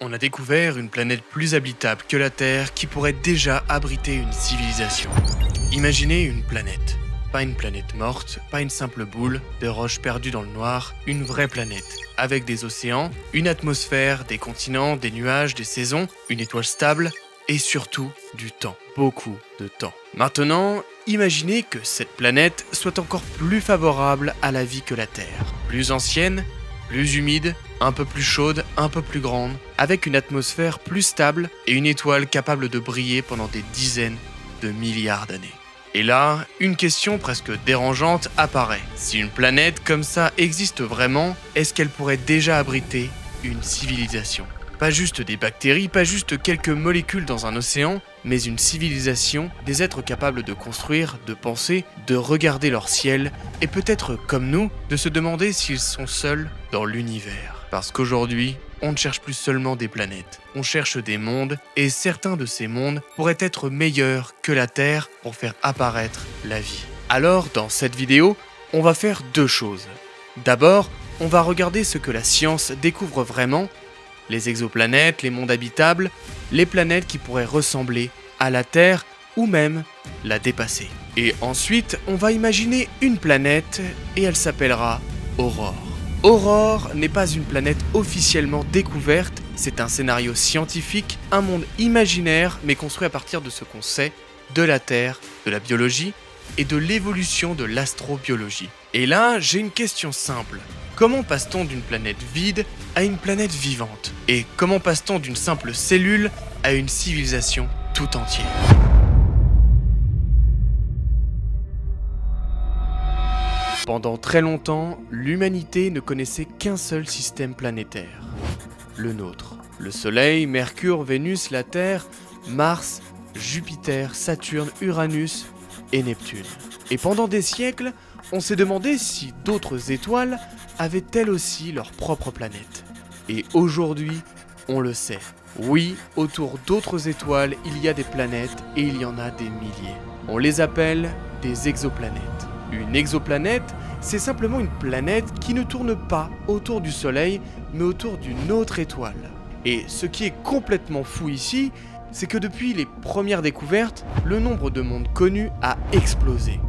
On a découvert une planète plus habitable que la Terre qui pourrait déjà abriter une civilisation. Imaginez une planète. Pas une planète morte, pas une simple boule de roches perdues dans le noir, une vraie planète. Avec des océans, une atmosphère, des continents, des nuages, des saisons, une étoile stable et surtout du temps. Beaucoup de temps. Maintenant, imaginez que cette planète soit encore plus favorable à la vie que la Terre. Plus ancienne, plus humide, un peu plus chaude, un peu plus grande, avec une atmosphère plus stable et une étoile capable de briller pendant des dizaines de milliards d'années. Et là, une question presque dérangeante apparaît. Si une planète comme ça existe vraiment, est-ce qu'elle pourrait déjà abriter une civilisation ? Pas juste des bactéries, pas juste quelques molécules dans un océan, mais une civilisation, des êtres capables de construire, de penser, de regarder leur ciel, et peut-être comme nous, de se demander s'ils sont seuls dans l'univers. Parce qu'aujourd'hui, on ne cherche plus seulement des planètes, on cherche des mondes, et certains de ces mondes pourraient être meilleurs que la Terre pour faire apparaître la vie. Alors, dans cette vidéo, on va faire deux choses. D'abord, on va regarder ce que la science découvre vraiment, les exoplanètes, les mondes habitables, les planètes qui pourraient ressembler à la Terre ou même la dépasser. Et ensuite, on va imaginer une planète et elle s'appellera Aurore. Aurore n'est pas une planète officiellement découverte, c'est un scénario scientifique, un monde imaginaire mais construit à partir de ce qu'on sait de la Terre, de la biologie et de l'évolution de l'astrobiologie. Et là, j'ai une question simple. Comment passe-t-on d'une planète vide à une planète vivante ? Et comment passe-t-on d'une simple cellule à une civilisation tout entière ? Pendant très longtemps, l'humanité ne connaissait qu'un seul système planétaire, le nôtre. Le Soleil, Mercure, Vénus, la Terre, Mars, Jupiter, Saturne, Uranus et Neptune. Et pendant des siècles, on s'est demandé si d'autres étoiles avaient elles aussi leur propre planète. Et aujourd'hui, on le sait. Oui, autour d'autres étoiles, il y a des planètes et il y en a des milliers. On les appelle des exoplanètes. Une exoplanète, c'est simplement une planète qui ne tourne pas autour du Soleil, mais autour d'une autre étoile. Et ce qui est complètement fou ici, c'est que depuis les premières découvertes, le nombre de mondes connus a explosé.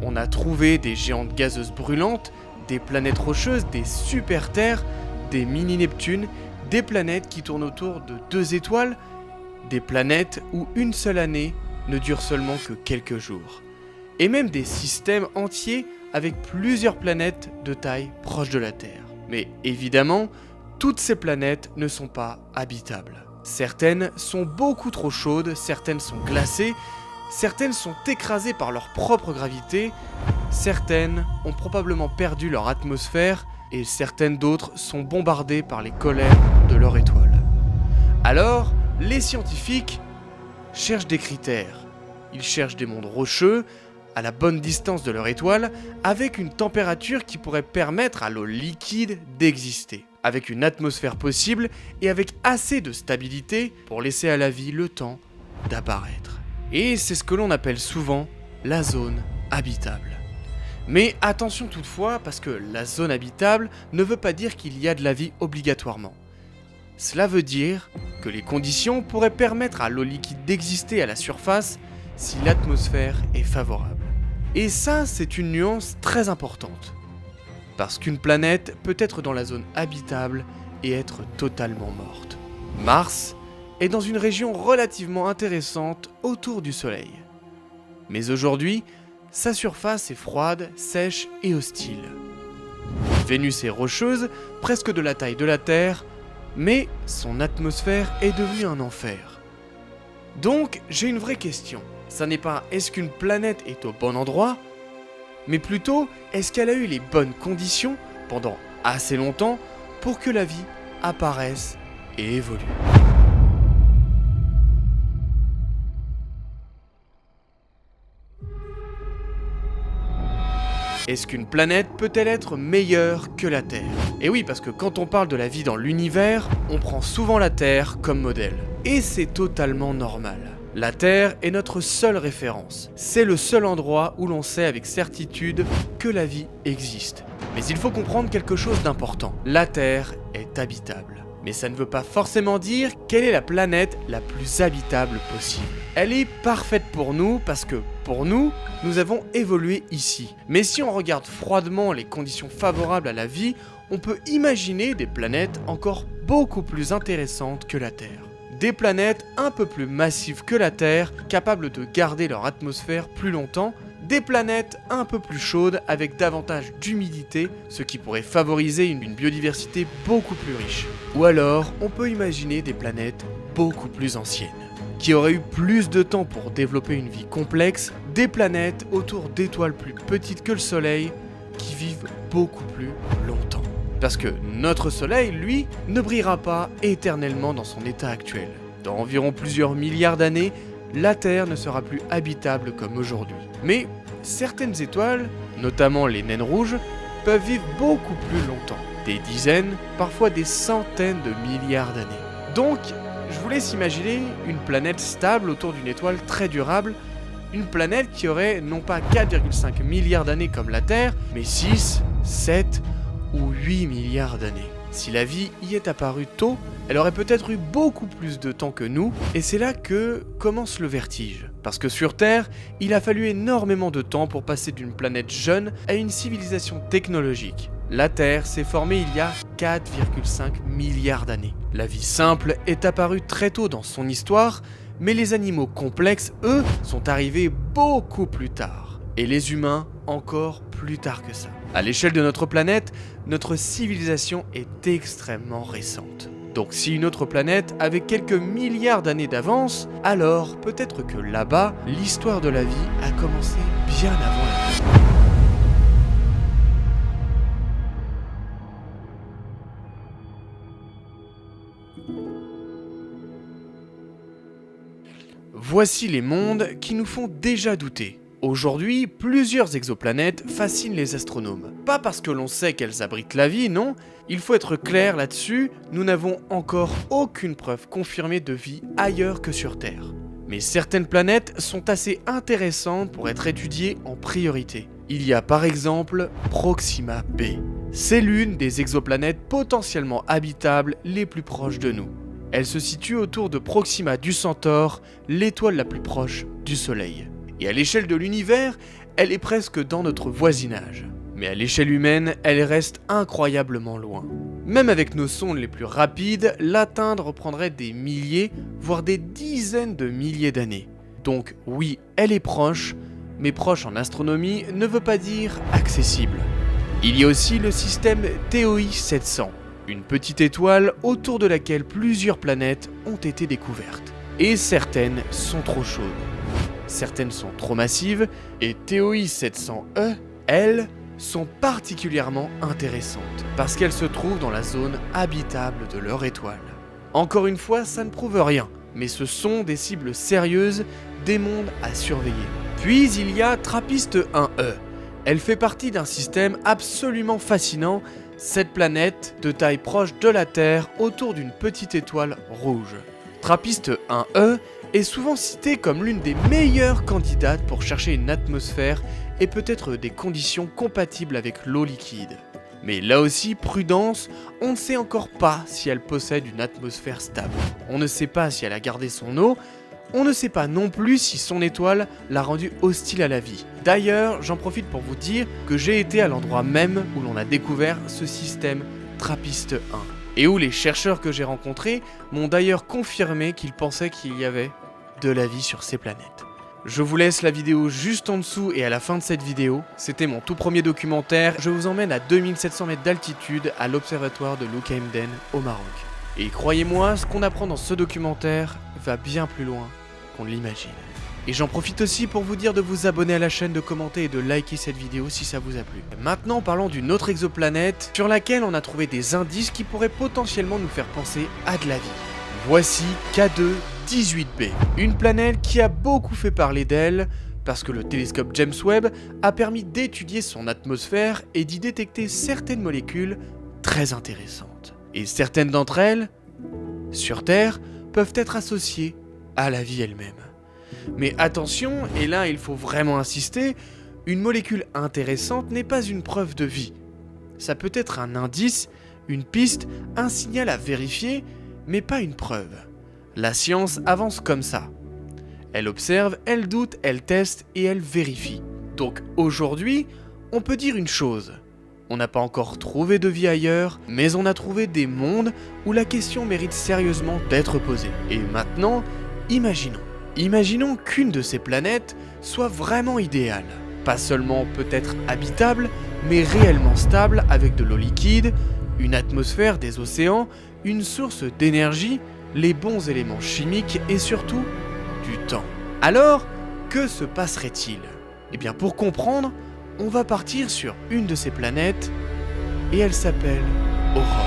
On a trouvé des géantes gazeuses brûlantes, des planètes rocheuses, des super-terres, des mini-Neptunes, des planètes qui tournent autour de deux étoiles, des planètes où une seule année ne dure seulement que quelques jours. Et même des systèmes entiers avec plusieurs planètes de taille proche de la Terre. Mais évidemment, toutes ces planètes ne sont pas habitables. Certaines sont beaucoup trop chaudes, certaines sont glacées, certaines sont écrasées par leur propre gravité, certaines ont probablement perdu leur atmosphère et certaines d'autres sont bombardées par les colères de leur étoile. Alors, les scientifiques cherchent des critères. Ils cherchent des mondes rocheux, à la bonne distance de leur étoile, avec une température qui pourrait permettre à l'eau liquide d'exister, avec une atmosphère possible et avec assez de stabilité pour laisser à la vie le temps d'apparaître. Et c'est ce que l'on appelle souvent la zone habitable. Mais attention toutefois, parce que la zone habitable ne veut pas dire qu'il y a de la vie obligatoirement. Cela veut dire que les conditions pourraient permettre à l'eau liquide d'exister à la surface si l'atmosphère est favorable. Et ça, c'est une nuance très importante. Parce qu'une planète peut être dans la zone habitable et être totalement morte. Mars est dans une région relativement intéressante autour du Soleil. Mais aujourd'hui, sa surface est froide, sèche et hostile. Vénus est rocheuse, presque de la taille de la Terre, mais son atmosphère est devenue un enfer. Donc, j'ai une vraie question. Ça n'est pas est-ce qu'une planète est au bon endroit, mais plutôt est-ce qu'elle a eu les bonnes conditions pendant assez longtemps pour que la vie apparaisse et évolue. Est-ce qu'une planète peut-elle être meilleure que la Terre ? Et oui, parce que quand on parle de la vie dans l'univers, on prend souvent la Terre comme modèle. Et c'est totalement normal. La Terre est notre seule référence. C'est le seul endroit où l'on sait avec certitude que la vie existe. Mais il faut comprendre quelque chose d'important. La Terre est habitable. Mais ça ne veut pas forcément dire quelle est la planète la plus habitable possible. Elle est parfaite pour nous parce que, pour nous, nous avons évolué ici. Mais si on regarde froidement les conditions favorables à la vie, on peut imaginer des planètes encore beaucoup plus intéressantes que la Terre. Des planètes un peu plus massives que la Terre, capables de garder leur atmosphère plus longtemps, des planètes un peu plus chaudes avec davantage d'humidité, ce qui pourrait favoriser une biodiversité beaucoup plus riche. Ou alors, on peut imaginer des planètes beaucoup plus anciennes, qui auraient eu plus de temps pour développer une vie complexe, des planètes autour d'étoiles plus petites que le Soleil, qui vivent beaucoup plus longtemps. Parce que notre Soleil, lui, ne brillera pas éternellement dans son état actuel. Dans environ plusieurs milliards d'années, la Terre ne sera plus habitable comme aujourd'hui. Mais certaines étoiles, notamment les naines rouges, peuvent vivre beaucoup plus longtemps. Des dizaines, parfois des centaines de milliards d'années. Donc, je vous laisse imaginer une planète stable autour d'une étoile très durable, une planète qui aurait non pas 4,5 milliards d'années comme la Terre, mais 6, 7 ou 8 milliards d'années. Si la vie y est apparue tôt, elle aurait peut-être eu beaucoup plus de temps que nous, et c'est là que commence le vertige. Parce que sur Terre, il a fallu énormément de temps pour passer d'une planète jeune à une civilisation technologique. La Terre s'est formée il y a 4,5 milliards d'années. La vie simple est apparue très tôt dans son histoire, mais les animaux complexes, eux, sont arrivés beaucoup plus tard. Et les humains, encore plus tard que ça. À l'échelle de notre planète, notre civilisation est extrêmement récente. Donc si une autre planète avait quelques milliards d'années d'avance, alors peut-être que là-bas, l'histoire de la vie a commencé bien avant la nôtre. Voici les mondes qui nous font déjà douter. Aujourd'hui, plusieurs exoplanètes fascinent les astronomes. Pas parce que l'on sait qu'elles abritent la vie, non. Il faut être clair là-dessus, nous n'avons encore aucune preuve confirmée de vie ailleurs que sur Terre. Mais certaines planètes sont assez intéressantes pour être étudiées en priorité. Il y a par exemple Proxima b. C'est l'une des exoplanètes potentiellement habitables les plus proches de nous. Elle se situe autour de Proxima du Centaure, l'étoile la plus proche du Soleil. Et à l'échelle de l'univers, elle est presque dans notre voisinage. Mais à l'échelle humaine, elle reste incroyablement loin. Même avec nos sondes les plus rapides, l'atteindre prendrait des milliers, voire des dizaines de milliers d'années. Donc oui, elle est proche, mais proche en astronomie ne veut pas dire accessible. Il y a aussi le système TOI 700, une petite étoile autour de laquelle plusieurs planètes ont été découvertes. Et certaines sont trop chaudes. Certaines sont trop massives, et TOI 700e, elles, sont particulièrement intéressantes, parce qu'elles se trouvent dans la zone habitable de leur étoile. Encore une fois, ça ne prouve rien, mais ce sont des cibles sérieuses, des mondes à surveiller. Puis il y a TRAPPIST 1e. Elle fait partie d'un système absolument fascinant, cette planète de taille proche de la Terre autour d'une petite étoile rouge. TRAPPIST 1e est souvent citée comme l'une des meilleures candidates pour chercher une atmosphère et peut-être des conditions compatibles avec l'eau liquide. Mais là aussi, prudence, on ne sait encore pas si elle possède une atmosphère stable. On ne sait pas si elle a gardé son eau, on ne sait pas non plus si son étoile l'a rendue hostile à la vie. D'ailleurs, j'en profite pour vous dire que j'ai été à l'endroit même où l'on a découvert ce système TRAPPIST 1. Et où les chercheurs que j'ai rencontrés m'ont d'ailleurs confirmé qu'ils pensaient qu'il y avait de la vie sur ces planètes. Je vous laisse la vidéo juste en dessous et à la fin de cette vidéo. C'était mon tout premier documentaire. Je vous emmène à 2700 mètres d'altitude à l'observatoire de Leucamden au Maroc. Et croyez-moi, ce qu'on apprend dans ce documentaire va bien plus loin qu'on ne l'imagine. Et j'en profite aussi pour vous dire de vous abonner à la chaîne, de commenter et de liker cette vidéo si ça vous a plu. Maintenant, parlons d'une autre exoplanète sur laquelle on a trouvé des indices qui pourraient potentiellement nous faire penser à de la vie. Voici K2-18b, une planète qui a beaucoup fait parler d'elle parce que le télescope James Webb a permis d'étudier son atmosphère et d'y détecter certaines molécules très intéressantes. Et certaines d'entre elles, sur Terre, peuvent être associées à la vie elle-même. Mais attention, et là il faut vraiment insister, une molécule intéressante n'est pas une preuve de vie. Ça peut être un indice, Une piste, un signal à vérifier, mais pas une preuve. La science avance comme ça. Elle observe, elle doute, elle teste et elle vérifie. Donc aujourd'hui, on peut dire une chose. On n'a pas encore trouvé de vie ailleurs, mais on a trouvé des mondes où la question mérite sérieusement d'être posée. Et maintenant, imaginons qu'une de ces planètes soit vraiment idéale. Pas seulement peut-être habitable, mais réellement stable avec de l'eau liquide, une atmosphère, des océans, une source d'énergie, les bons éléments chimiques et surtout du temps. Alors, que se passerait-il ? Eh bien, pour comprendre, on va partir sur une de ces planètes et elle s'appelle Aurore.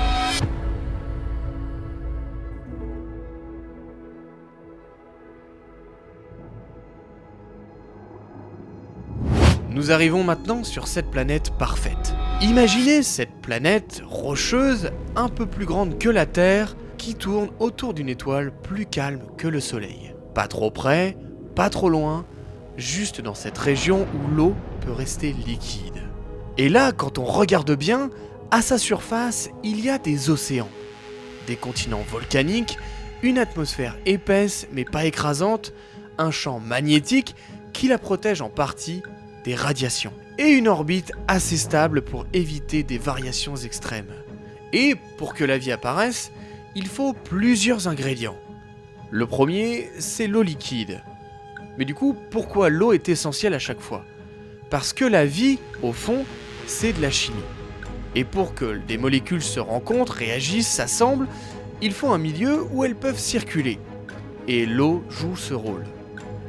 Nous arrivons maintenant sur cette planète parfaite. Imaginez cette planète rocheuse, un peu plus grande que la Terre, qui tourne autour d'une étoile plus calme que le Soleil. Pas trop près, pas trop loin, juste dans cette région où l'eau peut rester liquide. Et là, quand on regarde bien, à sa surface, il y a des océans, des continents volcaniques, une atmosphère épaisse mais pas écrasante, un champ magnétique qui la protège en partie des radiations, et une orbite assez stable pour éviter des variations extrêmes. Et pour que la vie apparaisse, il faut plusieurs ingrédients. Le premier, c'est l'eau liquide. Mais du coup, pourquoi l'eau est essentielle à chaque fois ? Parce que la vie, au fond, c'est de la chimie. Et pour que des molécules se rencontrent, réagissent, s'assemblent, il faut un milieu où elles peuvent circuler. Et l'eau joue ce rôle.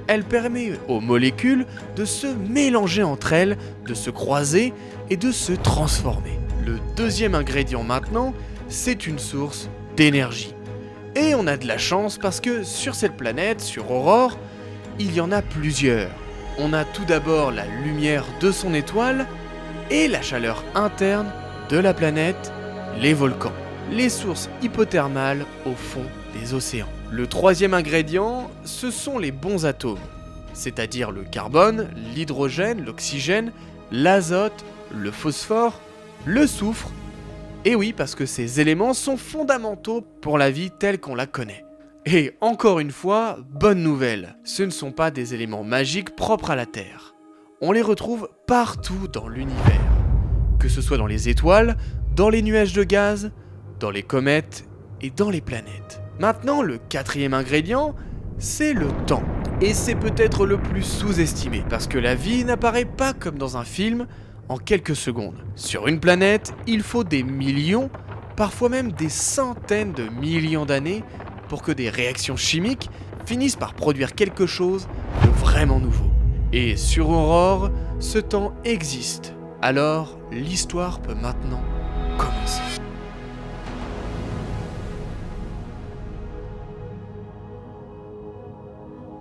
Elle permet aux molécules de se mélanger entre elles, de se croiser et de se transformer. Le deuxième ingrédient maintenant, c'est une source d'énergie. Et on a de la chance parce que sur cette planète, sur Aurore, il y en a plusieurs. On a tout d'abord la lumière de son étoile et la chaleur interne de la planète, les volcans, les sources hypothermales au fond des océans. Le troisième ingrédient, ce sont les bons atomes, c'est-à-dire le carbone, l'hydrogène, l'oxygène, l'azote, le phosphore, le soufre. Et oui, parce que ces éléments sont fondamentaux pour la vie telle qu'on la connaît. Et encore une fois, bonne nouvelle, ce ne sont pas des éléments magiques propres à la Terre. On les retrouve partout dans l'univers, que ce soit dans les étoiles, dans les nuages de gaz, dans les comètes et dans les planètes. Maintenant, le quatrième ingrédient, c'est le temps. Et c'est peut-être le plus sous-estimé, parce que la vie n'apparaît pas comme dans un film en quelques secondes. Sur une planète, il faut des millions, parfois même des centaines de millions d'années pour que des réactions chimiques finissent par produire quelque chose de vraiment nouveau. Et sur Aurore, ce temps existe. Alors, l'histoire peut maintenant commencer.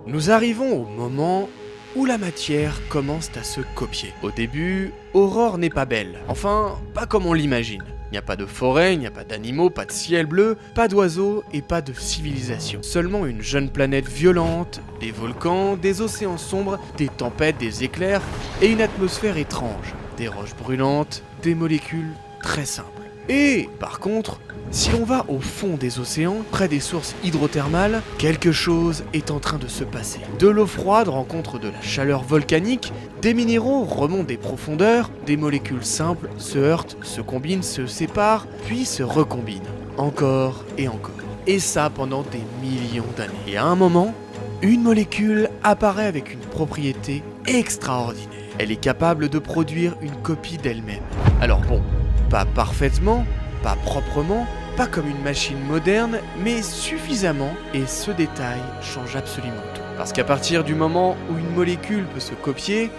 Nous arrivons au moment où la matière commence à se copier. Au début, Aurore n'est pas belle. Enfin, pas comme on l'imagine. Il n'y a pas de forêt, il n'y a pas d'animaux, pas de ciel bleu, pas d'oiseaux et pas de civilisation. Seulement une jeune planète violente, des volcans, des océans sombres, des tempêtes, des éclairs et une atmosphère étrange. Des roches brûlantes, des molécules très simples. Et par contre, si l'on va au fond des océans, près des sources hydrothermales, quelque chose est en train de se passer. De l'eau froide rencontre de la chaleur volcanique, des minéraux remontent des profondeurs, des molécules simples se heurtent, se combinent, se séparent, puis se recombinent. Encore et encore. Et ça pendant des millions d'années. Et à un moment, une molécule apparaît avec une propriété extraordinaire. Elle est capable de produire une copie d'elle-même. Alors bon, pas parfaitement, pas proprement, pas comme une machine moderne, mais suffisamment, et ce détail change absolument tout. Parce qu'à partir du moment où une molécule peut se copier,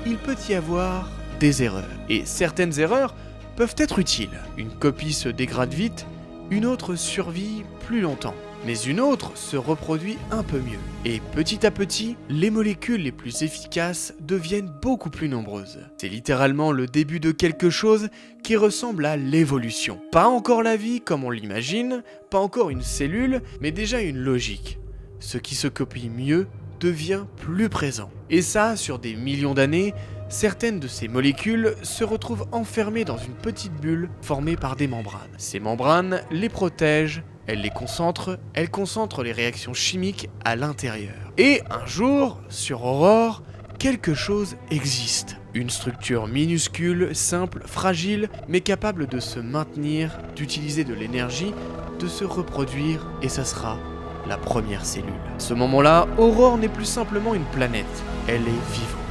il peut y avoir des erreurs. Et certaines erreurs peuvent être utiles. Une copie se dégrade vite, une autre survit plus longtemps. Mais une autre se reproduit un peu mieux. Et petit à petit, les molécules les plus efficaces deviennent beaucoup plus nombreuses. C'est littéralement le début de quelque chose qui ressemble à l'évolution. Pas encore la vie comme on l'imagine, pas encore une cellule, mais déjà une logique. Ce qui se copie mieux devient plus présent. Et ça, sur des millions d'années, certaines de ces molécules se retrouvent enfermées dans une petite bulle formée par des membranes. Ces membranes les protègent, elles concentrent les réactions chimiques à l'intérieur. Et un jour, sur Aurore, quelque chose existe. Une structure minuscule, simple, fragile, mais capable de se maintenir, d'utiliser de l'énergie, de se reproduire, et ça sera la première cellule. À ce moment-là, Aurore n'est plus simplement une planète, elle est vivante.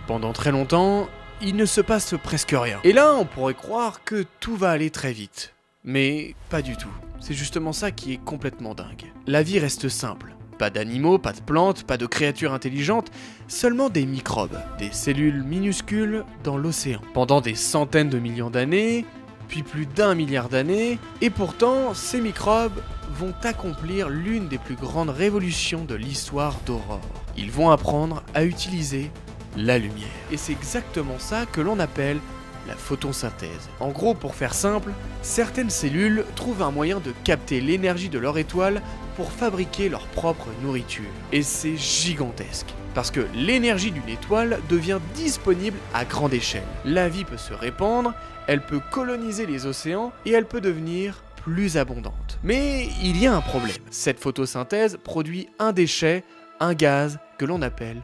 Pendant très longtemps, il ne se passe presque rien. Et là, on pourrait croire que tout va aller très vite. Mais pas du tout. C'est justement ça qui est complètement dingue. La vie reste simple. Pas d'animaux, pas de plantes, pas de créatures intelligentes, seulement des microbes, des cellules minuscules dans l'océan. Pendant des centaines de millions d'années, puis plus d'1 milliard d'années, et pourtant, ces microbes vont accomplir l'une des plus grandes révolutions de l'histoire d'Aurore. Ils vont apprendre à utiliser la lumière. Et c'est exactement ça que l'on appelle la photosynthèse. En gros, pour faire simple, certaines cellules trouvent un moyen de capter l'énergie de leur étoile pour fabriquer leur propre nourriture. Et c'est gigantesque, parce que l'énergie d'une étoile devient disponible à grande échelle. La vie peut se répandre, elle peut coloniser les océans et elle peut devenir plus abondante. Mais il y a un problème. Cette photosynthèse produit un déchet, un gaz que l'on appelle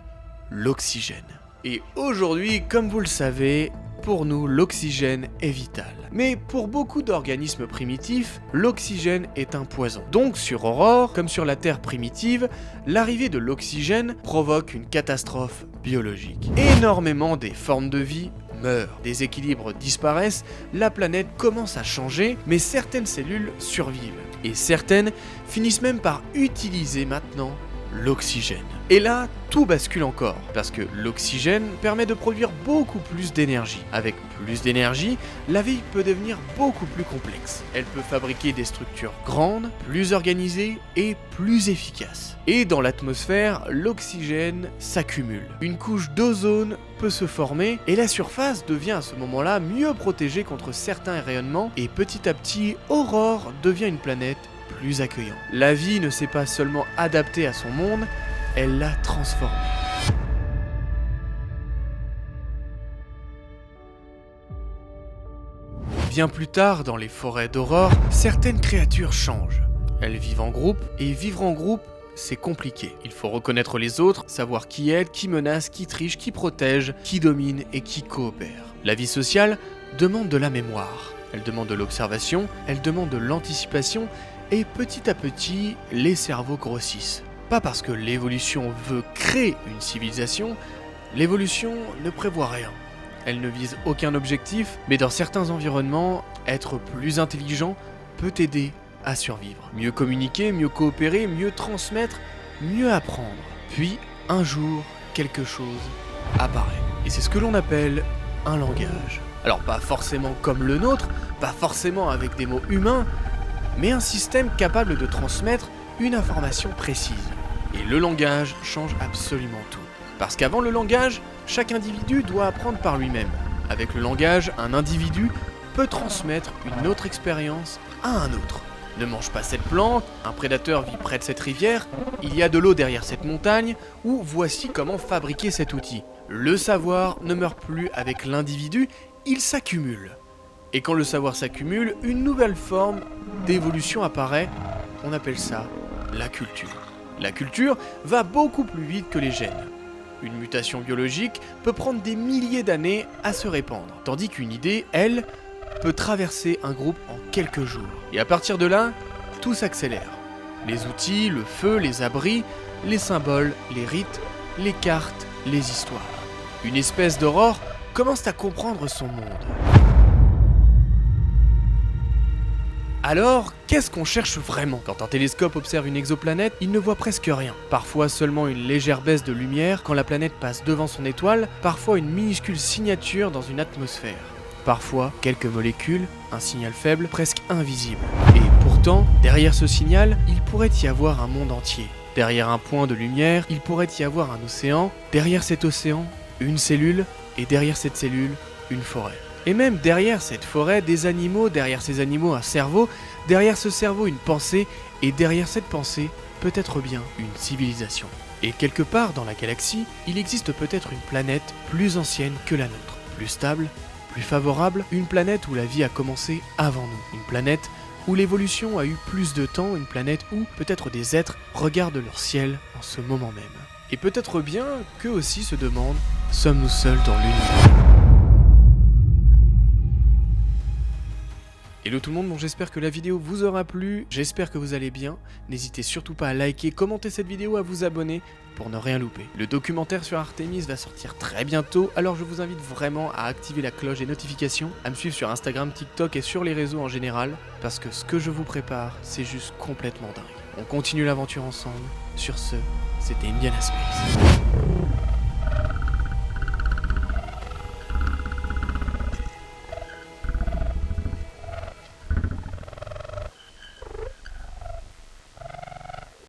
l'oxygène. Et aujourd'hui, comme vous le savez, pour nous, l'oxygène est vital. Mais pour beaucoup d'organismes primitifs, l'oxygène est un poison. Donc sur Aurore, comme sur la Terre primitive, l'arrivée de l'oxygène provoque une catastrophe biologique. Énormément des formes de vie meurent, des équilibres disparaissent, la planète commence à changer, mais certaines cellules survivent. Et certaines finissent même par utiliser maintenant l'oxygène. Et là, tout bascule encore, parce que l'oxygène permet de produire beaucoup plus d'énergie. Avec plus d'énergie, la vie peut devenir beaucoup plus complexe. Elle peut fabriquer des structures grandes, plus organisées et plus efficaces. Et dans l'atmosphère, l'oxygène s'accumule. Une couche d'ozone peut se former et la surface devient à ce moment-là mieux protégée contre certains rayonnements et petit à petit, Aurore devient une planète plus accueillante. La vie ne s'est pas seulement adaptée à son monde, elle l'a transformé. Bien plus tard, dans les forêts d'Aurore, certaines créatures changent. Elles vivent en groupe, et vivre en groupe, c'est compliqué. Il faut reconnaître les autres, savoir qui aide, qui menace, qui triche, qui protège, qui domine et qui coopère. La vie sociale demande de la mémoire. Elle demande de l'observation, elle demande de l'anticipation, et petit à petit, les cerveaux grossissent. Pas parce que l'évolution veut créer une civilisation, l'évolution ne prévoit rien. Elle ne vise aucun objectif, mais dans certains environnements, être plus intelligent peut aider à survivre. Mieux communiquer, mieux coopérer, mieux transmettre, mieux apprendre. Puis, un jour, quelque chose apparaît. Et c'est ce que l'on appelle un langage. Alors pas forcément comme le nôtre, pas forcément avec des mots humains, mais un système capable de transmettre une information précise. Et le langage change absolument tout. Parce qu'avant le langage, chaque individu doit apprendre par lui-même. Avec le langage, un individu peut transmettre une autre expérience à un autre. Ne mange pas cette plante, un prédateur vit près de cette rivière, il y a de l'eau derrière cette montagne, ou voici comment fabriquer cet outil. Le savoir ne meurt plus avec l'individu, il s'accumule. Et quand le savoir s'accumule, une nouvelle forme d'évolution apparaît, on appelle ça la culture. La culture va beaucoup plus vite que les gènes. Une mutation biologique peut prendre des milliers d'années à se répandre, tandis qu'une idée, elle, peut traverser un groupe en quelques jours. Et à partir de là, tout s'accélère. Les outils, le feu, les abris, les symboles, les rites, les cartes, les histoires. Une espèce d'Aurore commence à comprendre son monde. Alors, qu'est-ce qu'on cherche vraiment? Quand un télescope observe une exoplanète, il ne voit presque rien. Parfois seulement une légère baisse de lumière quand la planète passe devant son étoile, parfois une minuscule signature dans une atmosphère. Parfois, quelques molécules, un signal faible, presque invisible. Et pourtant, derrière ce signal, il pourrait y avoir un monde entier. Derrière un point de lumière, il pourrait y avoir un océan. Derrière cet océan, une cellule. Et derrière cette cellule, une forêt. Et même derrière cette forêt, des animaux, derrière ces animaux un cerveau, derrière ce cerveau une pensée, et derrière cette pensée, peut-être bien une civilisation. Et quelque part dans la galaxie, il existe peut-être une planète plus ancienne que la nôtre, plus stable, plus favorable, une planète où la vie a commencé avant nous, une planète où l'évolution a eu plus de temps, une planète où peut-être des êtres regardent leur ciel en ce moment même. Et peut-être bien qu'eux aussi se demandent, sommes-nous seuls dans l'univers ? Hello tout le monde, bon, j'espère que la vidéo vous aura plu, j'espère que vous allez bien. N'hésitez surtout pas à liker, commenter cette vidéo, à vous abonner pour ne rien louper. Le documentaire sur Artemis va sortir très bientôt, alors je vous invite vraiment à activer la cloche des notifications, à me suivre sur Instagram, TikTok et sur les réseaux en général, parce que ce que je vous prépare, c'est juste complètement dingue. On continue l'aventure ensemble. Sur ce, c'était Indiana Space.